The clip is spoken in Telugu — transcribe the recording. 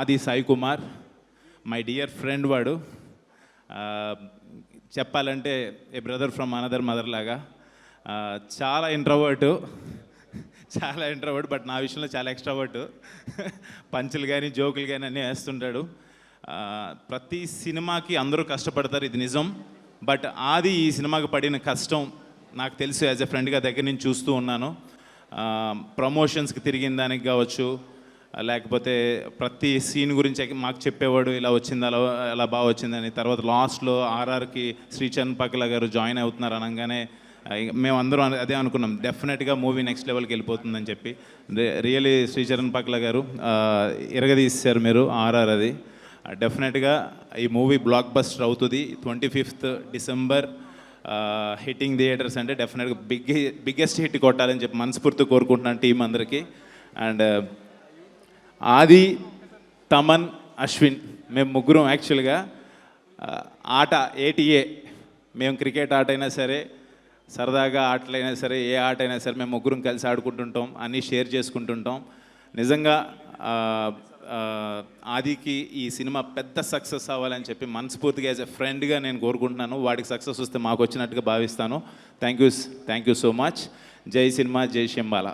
ఆది Sai Kumar, my dear friend వాడు. చెప్పాలంటే ఏ బ్రదర్ ఫ్రమ్ అనదర్ మదర్ లాగా. చాలా ఇంట్రోవర్ట్ బట్ నా విషయంలో చాలా ఎక్స్ట్రావర్ట్. పంచులు కానీ జోకులు కానీ అన్నీ వేస్తుంటాడు. ప్రతి సినిమాకి అందరూ కష్టపడతారు, ఇది నిజం. బట్ ఆది ఈ సినిమాకి పడిన కష్టం నాకు తెలుసు, యాజ్ ఎ ఫ్రెండ్గా దగ్గర నుంచి చూస్తూ ఉన్నాను. ప్రమోషన్స్కి తిరిగిన దానికి కావచ్చు, లేకపోతే ప్రతి సీన్ గురించి మాకు చెప్పేవాడు, ఇలా వచ్చింది అలా బాగా వచ్చిందని. తర్వాత లాస్ట్లో ఆర్ఆర్కి శ్రీచరణ్ పక్కల గారు జాయిన్ అవుతున్నారు అనగానే మేమందరం అదే అనుకున్నాం, డెఫినెట్గా మూవీ నెక్స్ట్ లెవెల్కి వెళ్ళిపోతుందని చెప్పి. రియలీ శ్రీచరణ్ పక్కల గారు ఇరగదీశారు మీరు ఆర్ఆర్. అది డెఫినెట్గా ఈ మూవీ బ్లాక్ బస్టర్ అవుతుంది. 25th డిసెంబర్ హిట్టింగ్ థియేటర్స్ అంటే డెఫినెట్గా బిగ్గెస్ట్ హిట్ కొట్టాలని చెప్పి మనస్ఫూర్తి కోరుకుంటున్నాను టీం అందరికీ. అండ్ ఆది, తమన్, అశ్విన్ మేము ముగ్గురం యాక్చువల్గా ఆట ఏటీఏ, మేము క్రికెట్ ఆట అయినా సరే, సరదాగా ఆటలైనా సరే, ఏ ఆట అయినా సరే మేము ముగ్గురం కలిసి ఆడుకుంటుంటాం, అన్నీ షేర్ చేసుకుంటుంటాం. నిజంగా ఆదికి ఈ సినిమా పెద్ద సక్సెస్ అవ్వాలని చెప్పి మనస్ఫూర్తిగా యాజ్ ఎ ఫ్రెండ్గా నేను కోరుకుంటున్నాను. వాడికి సక్సెస్ వస్తే మాకు వచ్చినట్టుగా భావిస్తాను. Thank you so much. జై సినిమా, జై శంబాల.